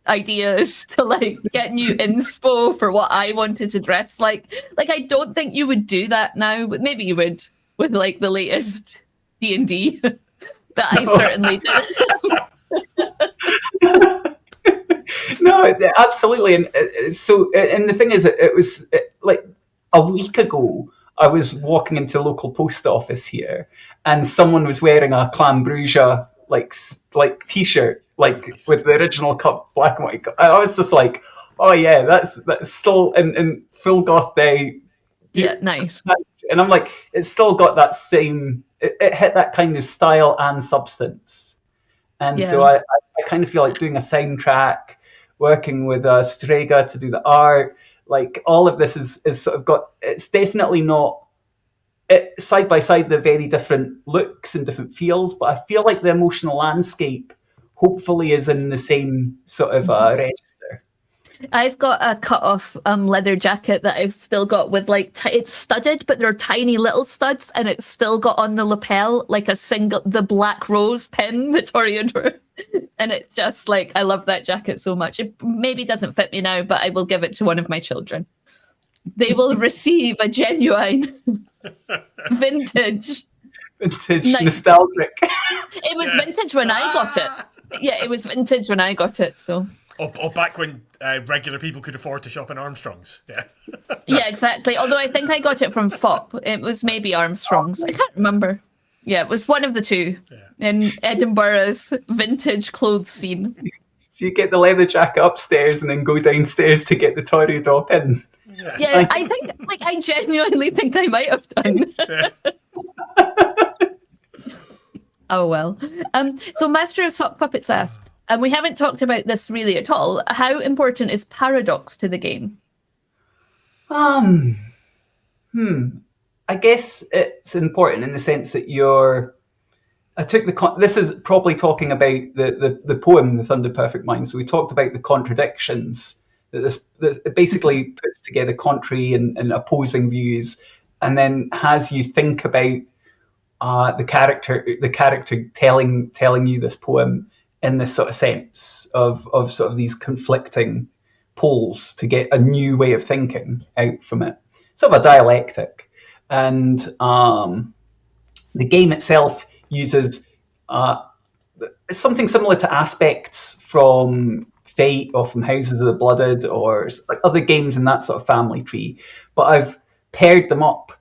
ideas, to like get new inspo for what I wanted to dress like. Like, I don't think you would do that now, but maybe you would with like the latest D&D. But I certainly did. No, absolutely. And and the thing is, it was like a week ago, I was walking into a local post office here, and someone was wearing a Clan Bruja like t-shirt, like with the original cut black and white. I was just like, oh yeah, that's still in full goth day. Yeah, nice. And I'm like, it's still got that same. It hit that kind of style and substance. And so I kind of feel like doing a soundtrack, working with Strega to do the art, like all of this is sort of got, it's definitely not side by side, they're very different looks and different feels, but I feel like the emotional landscape hopefully is in the same sort of register. I've got a cut-off leather jacket that I've still got with like it's studded, but they're tiny little studs, and it's still got on the lapel like the black rose pin Victoria drew, and it's just like, I love that jacket so much. It maybe doesn't fit me now, but I will give it to one of my children. They will receive a genuine vintage, nostalgic. It was vintage when I got it. Yeah, it was vintage when I got it. So. Or back when regular people could afford to shop in Armstrong's. Yeah. Yeah, exactly. Although I think I got it from FOP. It was maybe Armstrong's. I can't remember. Yeah, it was one of the two in Edinburgh's vintage clothes scene. So you get the leather jacket upstairs and then go downstairs to get the Toreador pin. Yeah, I think, I genuinely think I might have done. Oh, well. So Master of Sock Puppets asked, and we haven't talked about this really at all, how important is paradox to the game? I guess it's important in the sense that this is probably talking about the poem, The Thunder Perfect Mind. So we talked about the contradictions that it basically puts together contrary and opposing views, and then has you think about the character telling you this poem in this sort of sense of sort of these conflicting poles to get a new way of thinking out from it. Sort of a dialectic. And the game itself uses something similar to aspects from Fate or from Houses of the Blooded or like other games in that sort of family tree. But I've paired them up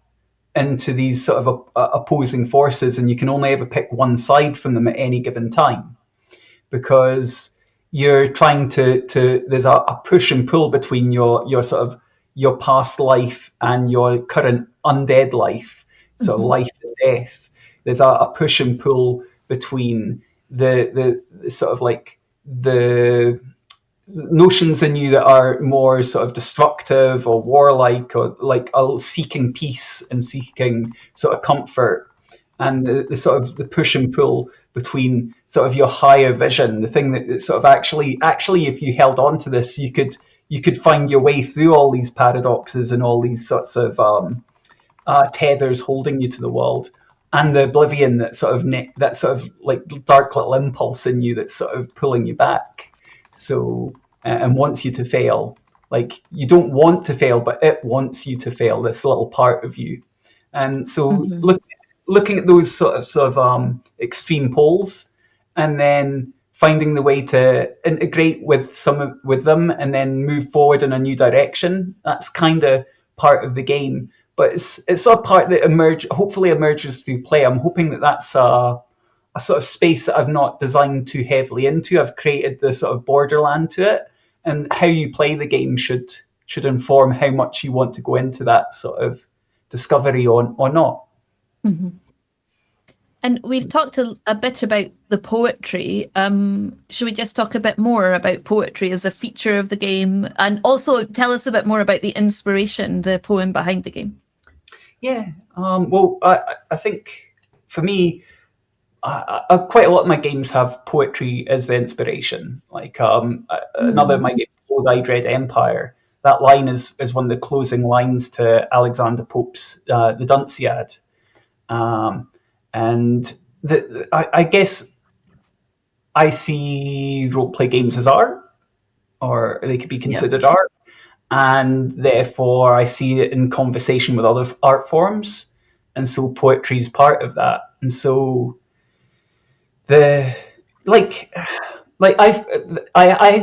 into these sort of opposing forces, and you can only ever pick one side from them at any given time, because you're trying to there's a push and pull between your sort of your past life and your current undead life, so life and death. There's a push and pull between the sort of like the notions in you that are more sort of destructive or warlike, or like seeking peace and seeking sort of comfort, and the sort of the push and pull between sort of your higher vision, the thing that sort of actually if you held on to this, you could find your way through all these paradoxes and all these sorts of tethers holding you to the world, and the oblivion that sort of that sort of like dark little impulse in you that's sort of pulling you back. So and wants you to fail. Like you don't want to fail, but it wants you to fail. This little part of you, and so looking at those sort of extreme poles, and then finding the way to integrate with them, and then move forward in a new direction. That's kind of part of the game, but it's a part that hopefully emerges through play. I'm hoping that that's a sort of space that I've not designed too heavily into. I've created the sort of borderland to it, and how you play the game should inform how much you want to go into that sort of discovery or not. Mm-hmm. And we've talked a bit about the poetry. Should we just talk a bit more about poetry as a feature of the game, and also tell us a bit more about the inspiration, the poem behind the game? Yeah. Well, I think for me, quite a lot of my games have poetry as the inspiration. Like another of my games, I Dread Empire. That line is one of the closing lines to Alexander Pope's The Dunciad. And I guess I see roleplay games as art, or they could be considered art, and therefore I see it in conversation with other art forms, and so poetry is part of that. And so I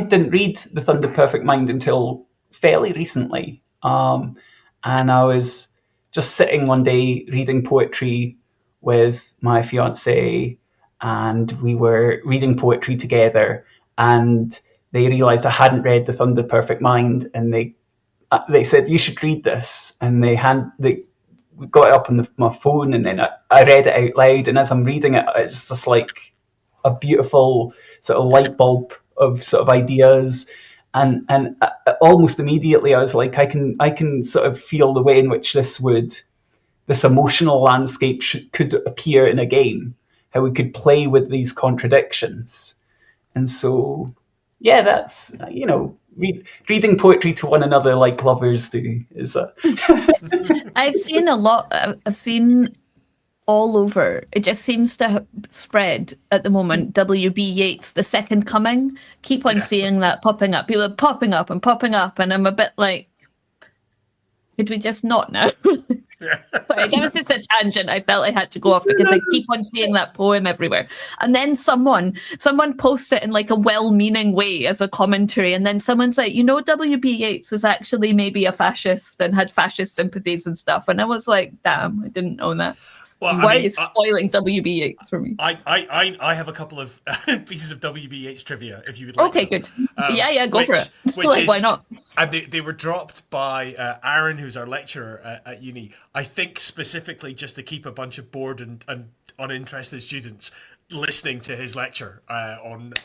didn't read The Thunder Perfect Mind until fairly recently, and I was just sitting one day reading poetry with my fiance, and we were reading poetry together, and they realized I hadn't read The Thunder Perfect Mind, and they said, you should read this, and they got it up on my phone, and then I read it out loud, and as I'm reading it, it's just like a beautiful sort of light bulb of sort of ideas, and almost immediately I was like, I can sort of feel the way in which this emotional landscape could appear in a game, how we could play with these contradictions. And so, yeah, that's, reading poetry to one another like lovers do is I've seen a lot. I've seen all over. It just seems to spread at the moment. W.B. Yeats, The Second Coming. Keep on seeing that popping up. People are popping up, and I'm a bit like, could we just not now? Sorry, that was just a tangent. I felt I had to go off because I keep on seeing that poem everywhere. And then someone posts it in like a well-meaning way as a commentary, and then someone's like, W.B. Yeats was actually maybe a fascist and had fascist sympathies and stuff. And I was like, damn, I didn't know that. Well, why are you spoiling W.B. Yeats for me? I have a couple of pieces of W.B. Yeats trivia, if you would like. Okay, good. Go for it. Why not? And they were dropped by Aaron, who's our lecturer at uni. I think specifically just to keep a bunch of bored and uninterested students listening to his lecture on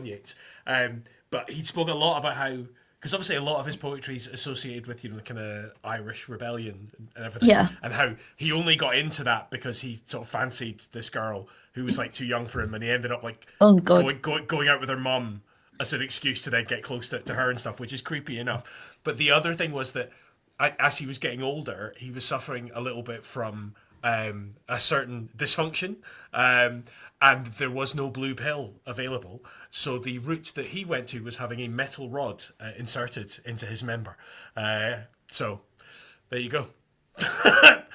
Yeats. But he spoke a lot about how, because obviously a lot of his poetry is associated with, the kind of Irish rebellion and everything. Yeah. And how he only got into that because he sort of fancied this girl who was like too young for him, and he ended up like going out with her mum as an excuse to then get close to her and stuff, which is creepy enough. But the other thing was that as he was getting older, he was suffering a little bit from a certain dysfunction. And there was no blue pill available. So the route that he went to was having a metal rod inserted into his member. So there you go.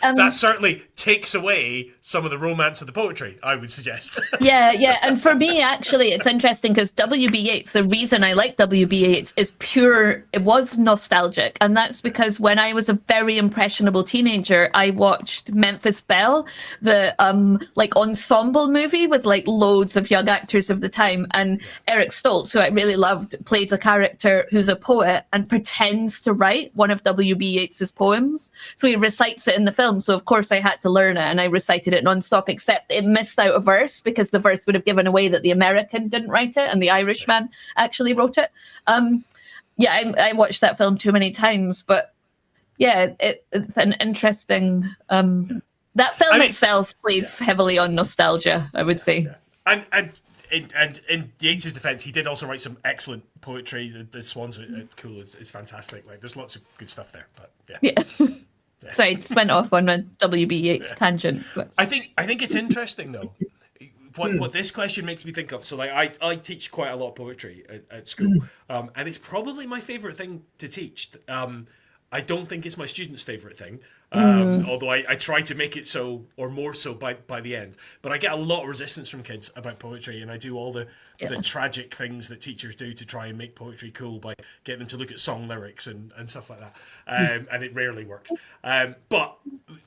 That certainly takes away some of the romance of the poetry, I would suggest. Yeah. And for me, actually, it's interesting because W.B. Yeats, the reason I like W.B. Yeats is it was nostalgic. And that's because when I was a very impressionable teenager, I watched Memphis Belle, the ensemble movie with like loads of young actors of the time. And Eric Stoltz, who I really loved, played a character who's a poet and pretends to write one of W.B. Yeats's poems. So he recites it in the film. So of course I had to learn it, and I recited it nonstop, except it missed out a verse because the verse would have given away that the American didn't write it and the Irishman actually wrote it. I watched that film too many times, but yeah, it's an interesting. That film itself plays heavily on nostalgia, I would say. Yeah. And in Yeats's defense, he did also write some excellent poetry. The Swans are cool. It's fantastic. Like there's lots of good stuff there. But yeah. Sorry, just went off on a WBH tangent. But... I think it's interesting though. What this question makes me think of. So like I teach quite a lot of poetry at school, and it's probably my favorite thing to teach. I don't think it's my students' favorite thing, although I try to make it so, or more so by the end. But I get a lot of resistance from kids about poetry, and I do all the tragic things that teachers do to try and make poetry cool by getting them to look at song lyrics and stuff like that. And it rarely works. But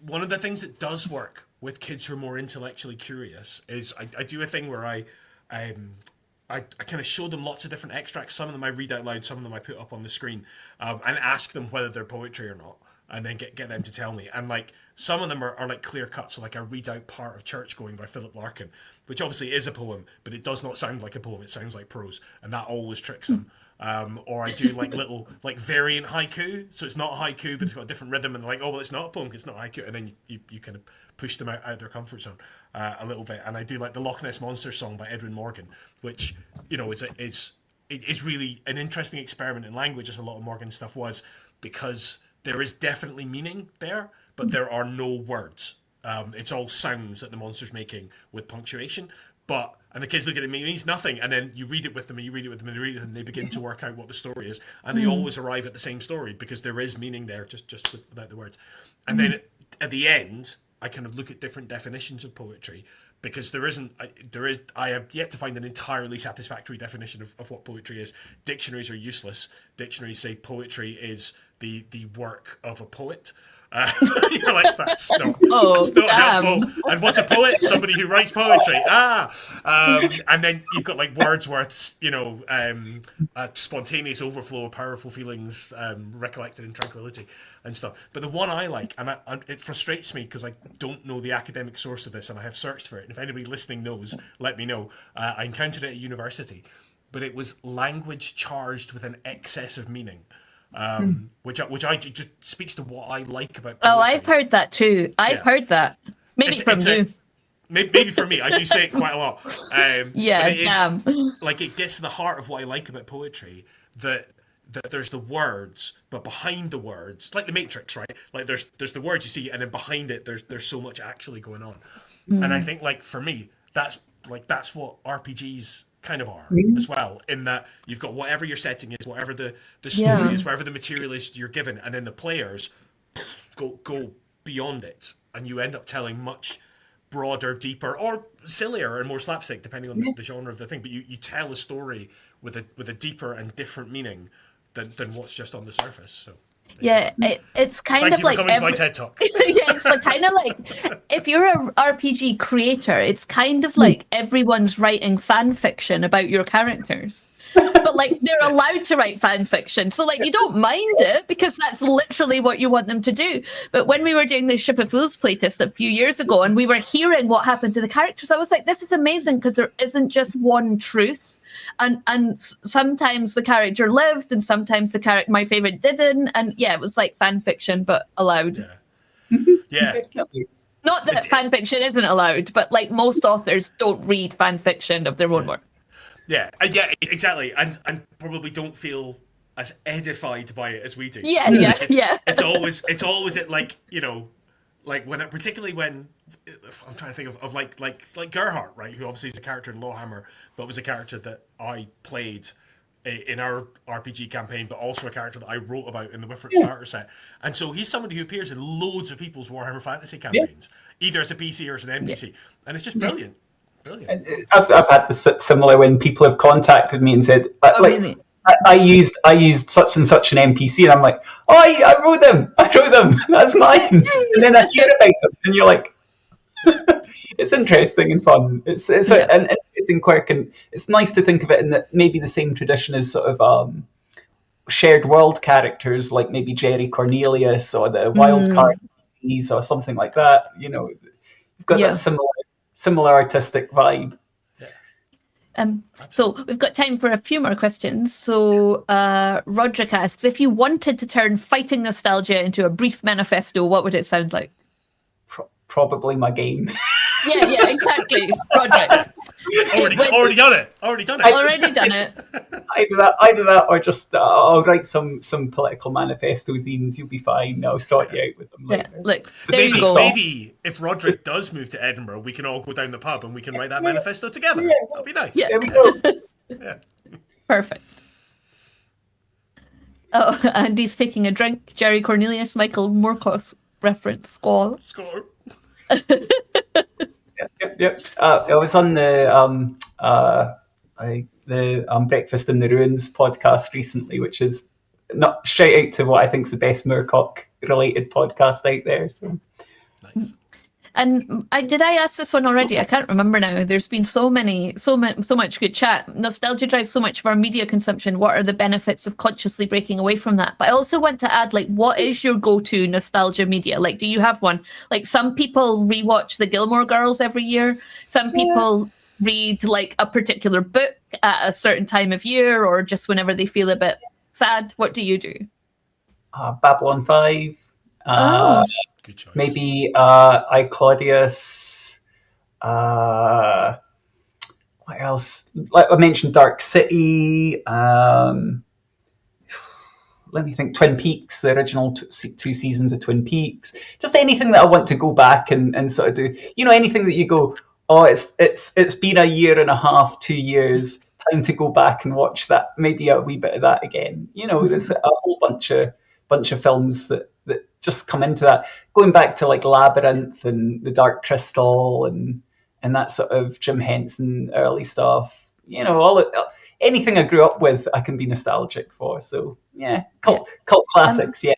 one of the things that does work with kids who are more intellectually curious is I do a thing where I kind of show them lots of different extracts. Some of them I read out loud, some of them I put up on the screen, and ask them whether they're poetry or not, and then get them to tell me. And like some of them are like clear cut. So like I read out Part of Church Going by Philip Larkin, which obviously is a poem, but it does not sound like a poem. It sounds like prose, and that always tricks them. Or I do like little like variant haiku, so it's not haiku, but it's got a different rhythm, and they're like, oh well, it's not a poem, it's not haiku, and then you kind of push them out of their comfort zone a little bit. And I do like the Loch Ness Monster song by Edwin Morgan, which is really an interesting experiment in language, as a lot of Morgan stuff was, because there is definitely meaning there, but there are no words. It's all sounds that the monster's making with punctuation. And the kids look at it, it means nothing, and then you read it with them, and you read it with them, and they begin to work out what the story is, and they always arrive at the same story because there is meaning there, just without the words. And then at the end, I kind of look at different definitions of poetry, because I have yet to find an entirely satisfactory definition of what poetry is. Dictionaries are useless. Dictionaries say poetry is the work of a poet. You're like, that's not helpful. And what's a poet? Somebody who writes poetry. And then you've got like Wordsworth's, a spontaneous overflow of powerful feelings, recollected in tranquility and stuff. But the one I like, and it frustrates me because I don't know the academic source of this, and I have searched for it. And if anybody listening knows, let me know. I encountered it at university, but it was language charged with an excess of meaning. Which I just speaks to what I like about poetry. Oh, I've heard that too. I've heard that. Maybe from you. Maybe for me. I do say it quite a lot. Damn. Like, it gets to the heart of what I like about poetry, that there's the words, but behind the words, like the Matrix, right? Like there's the words you see, and then behind it there's so much actually going on. And I think, like, for me, that's what RPGs kind of are as well, in that you've got whatever your setting is, whatever the story is, whatever the material is you're given, and then the players go beyond it, and you end up telling much broader, deeper, or sillier and more slapstick, depending on the genre of the thing. But you tell a story with a deeper and different meaning than what's just on the surface. So it's kind Thank of you like for coming to my TED Talk. it's like kind of like if you're an RPG creator, it's kind of like everyone's writing fan fiction about your characters. But like they're allowed to write fan fiction, so like you don't mind it because that's literally what you want them to do. But when we were doing the Ship of Fools playtest a few years ago, and we were hearing what happened to the characters, I was like, this is amazing, because there isn't just one truth. And sometimes the character lived, and sometimes my favorite didn't, and it was like fan fiction but allowed. Yeah. Not that fan fiction isn't allowed, but like most authors don't read fan fiction of their own work. Yeah, exactly, and probably don't feel as edified by it as we do. It's always at like like particularly when I'm trying to think of like Gerhardt, right, who obviously is a character in Lawhammer, but was a character that I played in our RPG campaign, but also a character that I wrote about in the Wifrit starter set. And so he's somebody who appears in loads of people's Warhammer Fantasy campaigns, either as a PC or as an NPC, and it's just brilliant. Brilliant. I've had this similar when people have contacted me and said, really? I used such and such an NPC, and I'm like, I wrote them, that's mine. And then I hear about them, and you're like, it's interesting and fun. It's an interesting quirk, and it's nice to think of it in maybe the same tradition as sort of shared world characters, like maybe Jerry Cornelius or the Wild Card or something like that. You've got that similar artistic vibe. So we've got time for a few more questions. So Roderick asks, if you wanted to turn fighting nostalgia into a brief manifesto, what would it sound like? Probably my game. Yeah, exactly. Roderick. Already done it. Already done it. Either that, or just I'll write some political manifesto zines. You'll be fine. I'll sort you out with them later. Look, So there you go. Maybe if Roderick does move to Edinburgh, we can all go down the pub and we can write that manifesto together. Yeah. That'll be nice. There we go. Yeah. Perfect. Oh, Andy's taking a drink. Jerry Cornelius, Michael Moorcock reference. Squall. Score. Yep. I was on the Breakfast in the Ruins podcast recently, which is not shout out to what I think is the best Moorcock related podcast out there. So Nice. And did I ask this one already? I can't remember now. There's been so much good chat. Nostalgia drives so much of our media consumption. What are the benefits of consciously breaking away from that? But I also want to add, like, what is your go-to nostalgia media? Like, do you have one? Like, some people rewatch the Gilmore Girls every year. Some people read like a particular book at a certain time of year, or just whenever they feel a bit sad. What do you do? Babylon 5. Good choice. Maybe I Claudius. What else? Like I mentioned, Dark City. Let me think. Twin Peaks, the original two seasons of Twin Peaks. Just anything that I want to go back and sort of do. You know, anything that you go, oh, it's been a year and a half, 2 years. Time to go back and watch that. Maybe a wee bit of that again. You know, there's a whole bunch of films that just come into that. Going back to like Labyrinth and The Dark Crystal and that sort of Jim Henson early stuff. You know, anything I grew up with, I can be nostalgic for. So yeah, cult classics. Yeah.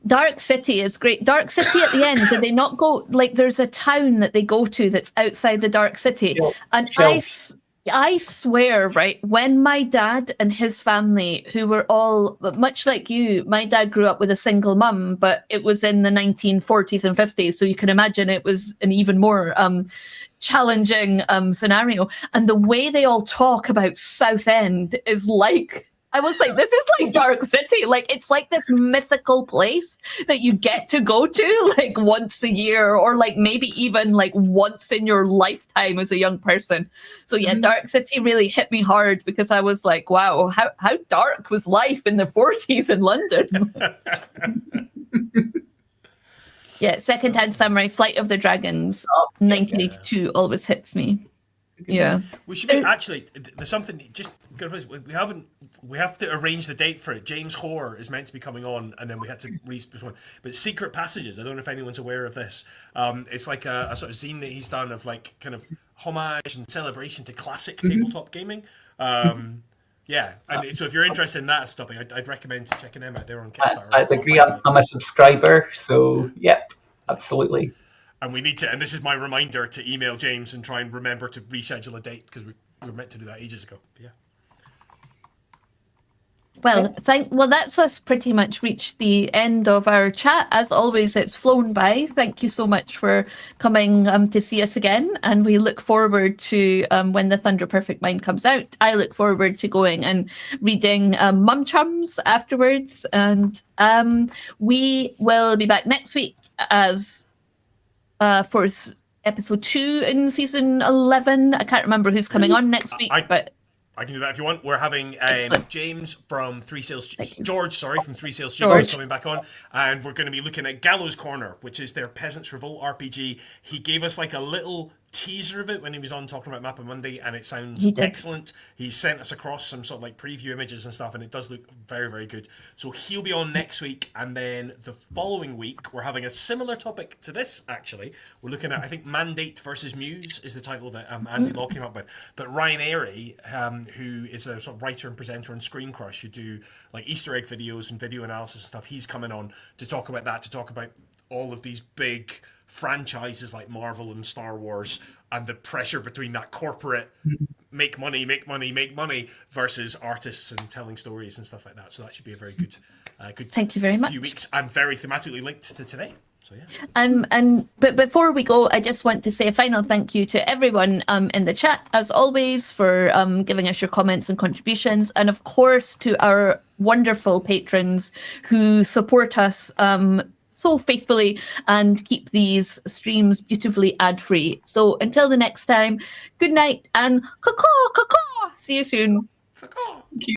Dark City is great. Dark City at the end, did they not go, like, there's a town that they go to that's outside the Dark City. And I swear, right, when my dad and his family, who were all, much like you, my dad grew up with a single mum, but it was in the 1940s and 50s. So you can imagine it was an even more challenging scenario. And the way they all talk about Southend is like, I was like, this is like Dark City. Like, it's like this mythical place that you get to go to like once a year, or like maybe even like once in your lifetime as a young person. So yeah, Dark City really hit me hard because I was like, wow, how dark was life in the 40s in London? Yeah, Secondhand Samurai, Flight of the Dragons, 1982 always hits me. Yeah. We should be, actually, there's something, just, we have to arrange the date for it. James Hoare is meant to be coming on, and then we had to respond. But Secret Passages, I don't know if anyone's aware of this. It's like a sort of zine that he's done of like kind of homage and celebration to classic tabletop gaming. Yeah, and so if you're interested in that topic, I'd recommend checking them out. They're on Kickstarter. I agree. I'm a subscriber, so yep, absolutely. And we need to, and this is my reminder to email James and try and remember to reschedule a date, because we were meant to do that ages ago. But yeah. Well, that's us pretty much reached the end of our chat. As always, it's flown by. Thank you so much for coming to see us again. And we look forward to when the Thunder Perfect Mind comes out. I look forward to going and reading Mum Chums afterwards. And we will be back next week as for episode 2 in season 11. I can't remember who's coming on next week, but I can do that if you want. We're having James from George from Three Sales Studios coming back on, and we're going to be looking at Gallows Corner, which is their Peasants Revolt RPG. He gave us like a little teaser of it when he was on talking about Mappa Monday, and it sounds excellent. He sent us across some sort of like preview images and stuff, and it does look very, very good. So he'll be on next week, and then the following week we're having a similar topic to this. Actually, we're looking at, I think, Mandate versus Muse is the title that Andy Law came up with. But Ryan Airy, who is a sort of writer and presenter on Screen Crush, who do like Easter egg videos and video analysis and stuff, he's coming on to talk about that, to talk about all of these big franchises like Marvel and Star Wars, and the pressure between that corporate make money versus artists and telling stories and stuff like that. So that should be a very good thank you very much. Few weeks, and very thematically linked to today. So yeah. But before we go, I just want to say a final thank you to everyone in the chat, as always, for giving us your comments and contributions, and of course to our wonderful patrons who support us so faithfully and keep these streams beautifully ad-free. So until the next time, good night and caw-caw, caw-caw. See you soon. Caw-caw.